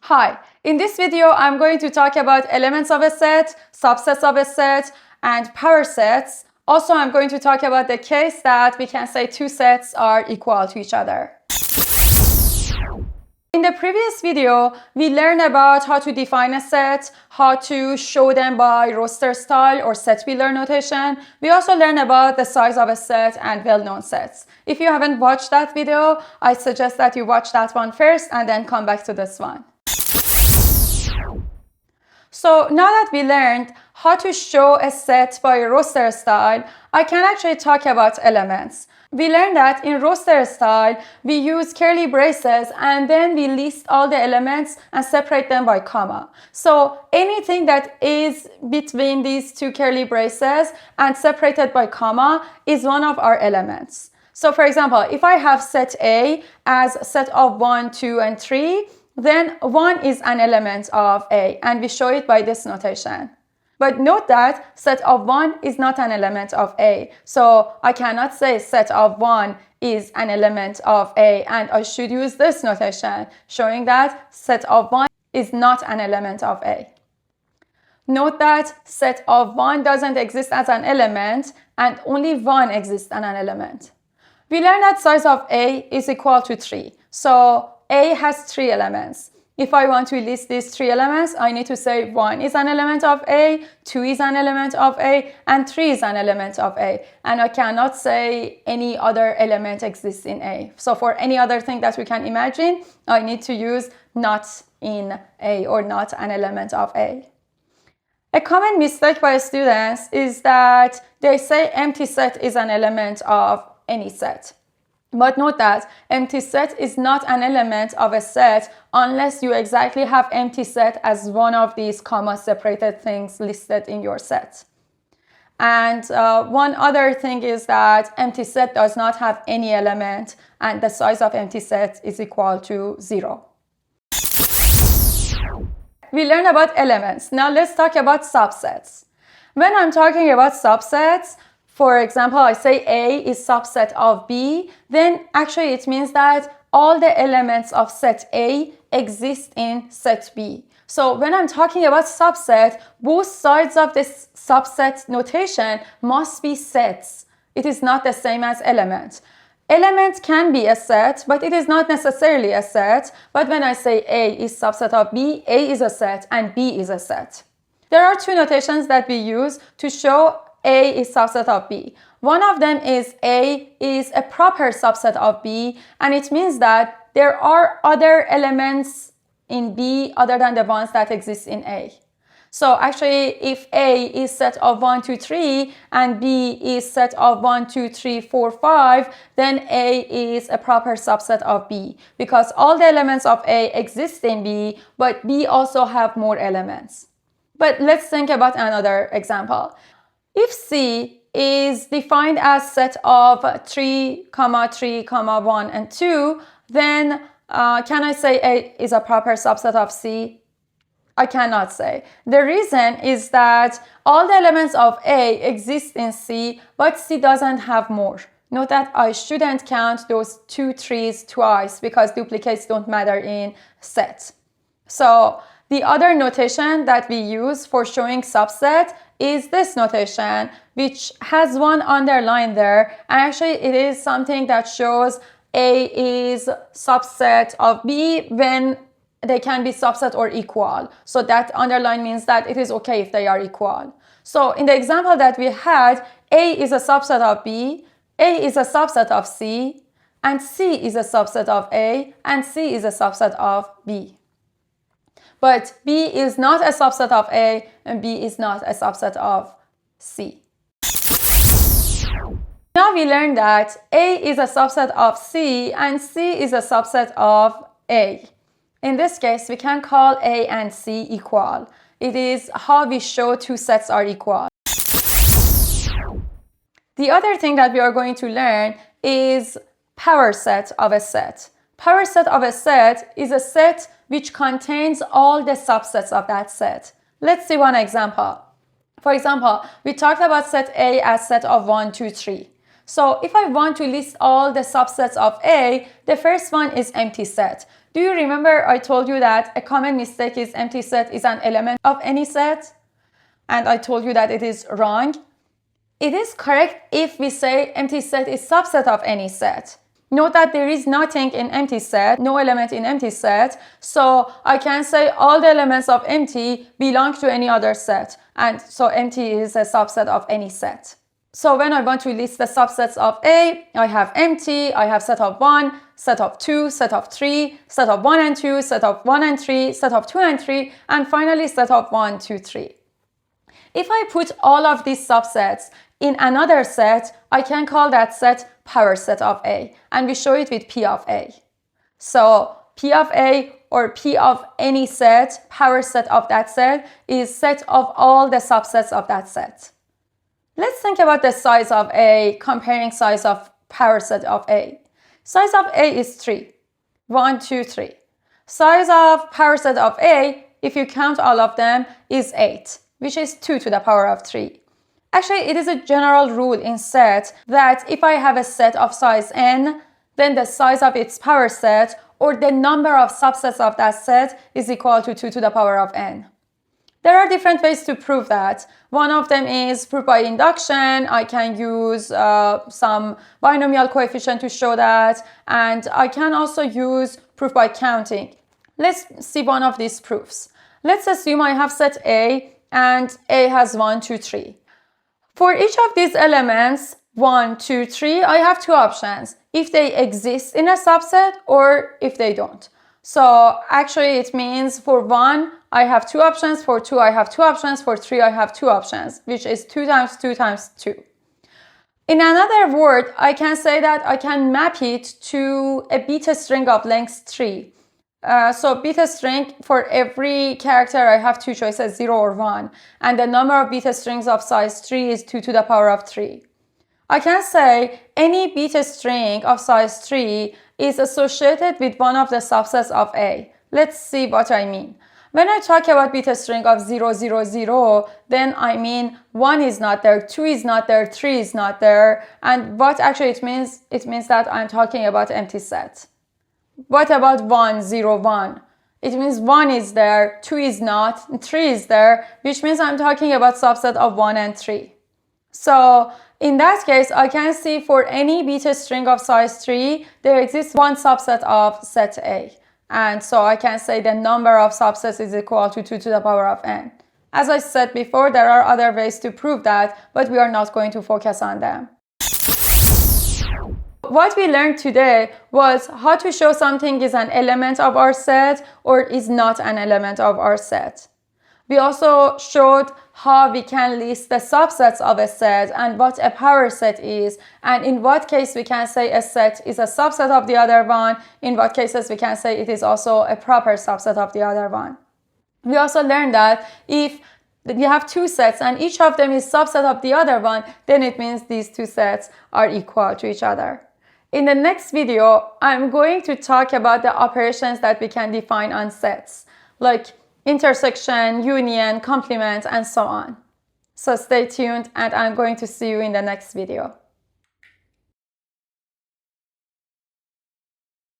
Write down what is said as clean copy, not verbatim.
Hi, in this video, I'm going to talk about elements of a set, subsets of a set, and power sets. Also, I'm going to talk about the case that we can say two sets are equal to each other. In the previous video, we learned about how to define a set, how to show them by roster style or set wheeler notation. We also learned about the size of a set and well-known sets. If you haven't watched that video, I suggest that you watch that one first and then come back to this one. So now that we learned how to show a set by roster style, I can actually talk about elements. We learned that in roster style, we use curly braces and then we list all the elements and separate them by comma. So anything that is between these two curly braces and separated by comma is one of our elements. So for example, if I have set A as a set of 1, 2, and 3, then 1 is an element of A, and we show it by this notation. But note that set of 1 is not an element of A. So I cannot say set of 1 is an element of A, and I should use this notation, showing that set of 1 is not an element of A. Note that set of 1 doesn't exist as an element, and only 1 exists as an element. We learned that size of A is equal to 3. So A has 3 elements. If I want to list these 3 elements, I need to say 1 is an element of A, 2 is an element of A, and 3 is an element of A. And I cannot say any other element exists in A. So for any other thing that we can imagine, I need to use not in A or not an element of A. A common mistake by students is that they say empty set is an element of any set. But note that empty set is not an element of a set unless you exactly have empty set as one of these comma separated things listed in your set. And one other thing is that empty set does not have any element and the size of empty set is equal to 0. We learned about elements. Now let's talk about subsets. When I'm talking about subsets, for example, I say A is subset of B, then actually it means that all the elements of set A exist in set B. So when I'm talking about subset, both sides of this subset notation must be sets. It is not the same as element. Element can be a set, but it is not necessarily a set. But when I say A is subset of B, A is a set and B is a set. There are two notations that we use to show A is subset of B. One of them is A is a proper subset of B, and it means that there are other elements in B other than the ones that exist in A. So actually, if A is set of 1, 2, 3, and B is set of 1, 2, 3, 4, 5, then A is a proper subset of B, because all the elements of A exist in B, but B also have more elements. But let's think about another example. If C is defined as set of 3, 3, 1, and 2, then can I say A is a proper subset of C? I cannot say. The reason is that all the elements of A exist in C, but C doesn't have more. Note that I shouldn't count those 2 3s twice because duplicates don't matter in set. So the other notation that we use for showing subset is this notation, which has one underline there. And actually, it is something that shows A is subset of B when they can be subset or equal. So that underline means that it is okay if they are equal. So in the example that we had, A is a subset of B, A is a subset of C, and C is a subset of A, and C is a subset of B. But B is not a subset of A, and B is not a subset of C. Now we learned that A is a subset of C, and C is a subset of A. In this case, we can call A and C equal. It is how we show two sets are equal. The other thing that we are going to learn is power set of a set. Power set of a set is a set which contains all the subsets of that set. Let's see one example. For example, we talked about set A as set of 1, 2, 3. So if I want to list all the subsets of A, the first one is empty set. Do you remember I told you that a common mistake is empty set is an element of any set? And I told you that it is wrong. It is correct if we say empty set is subset of any set. Note that there is nothing in empty set, no element in empty set. So I can say all the elements of empty belong to any other set. And so empty is a subset of any set. So when I want to list the subsets of A, I have empty, I have set of 1, set of 2, set of 3, set of 1 and 2, set of 1 and 3, set of 2 and 3, and finally set of 1, 2, 3. If I put all of these subsets in another set, I can call that set power set of A, and we show it with P of A. So P of A or P of any set, power set of that set, is set of all the subsets of that set. Let's think about the size of A, comparing size of power set of A. Size of A is 3. 1, 2, 3. Size of power set of A, if you count all of them, is 8, which is 2 to the power of 3. Actually, it is a general rule in set that if I have a set of size n, then the size of its power set or the number of subsets of that set is equal to 2 to the power of n. There are different ways to prove that. One of them is proof by induction. I can use some binomial coefficient to show that, and I can also use proof by counting. Let's see one of these proofs. Let's assume I have set A and A has 1, 2, 3. For each of these elements, 1, 2, 3, I have two options. If they exist in a subset or if they don't. So actually it means for 1, I have two options. For 2, I have two options. For 3, I have two options, which is 2 times 2 times 2. In another word, I can say that I can map it to a beta string of length 3. So beta string, for every character, I have two choices, 0 or 1. And the number of beta strings of size 3 is 2 to the power of 3. I can say any beta string of size 3 is associated with one of the subsets of A. Let's see what I mean. When I talk about beta string of 0, 0, 0, then I mean 1 is not there, 2 is not there, 3 is not there. And what actually it means that I'm talking about empty set. What about 1, 0, 1? It means 1 is there, 2 is not, 3 is there, which means I'm talking about subset of 1 and 3. So in that case, I can see for any beta string of size 3, there exists one subset of set A. And so I can say the number of subsets is equal to 2 to the power of n. As I said before, there are other ways to prove that, but we are not going to focus on them. What we learned today was how to show something is an element of our set or is not an element of our set. We also showed how we can list the subsets of a set and what a power set is, and in what case we can say a set is a subset of the other one, in what cases we can say it is also a proper subset of the other one. We also learned that if you have two sets and each of them is subset of the other one, then it means these two sets are equal to each other. In the next video, I'm going to talk about the operations that we can define on sets, like intersection, union, complement, and so on. So stay tuned, and I'm going to see you in the next video.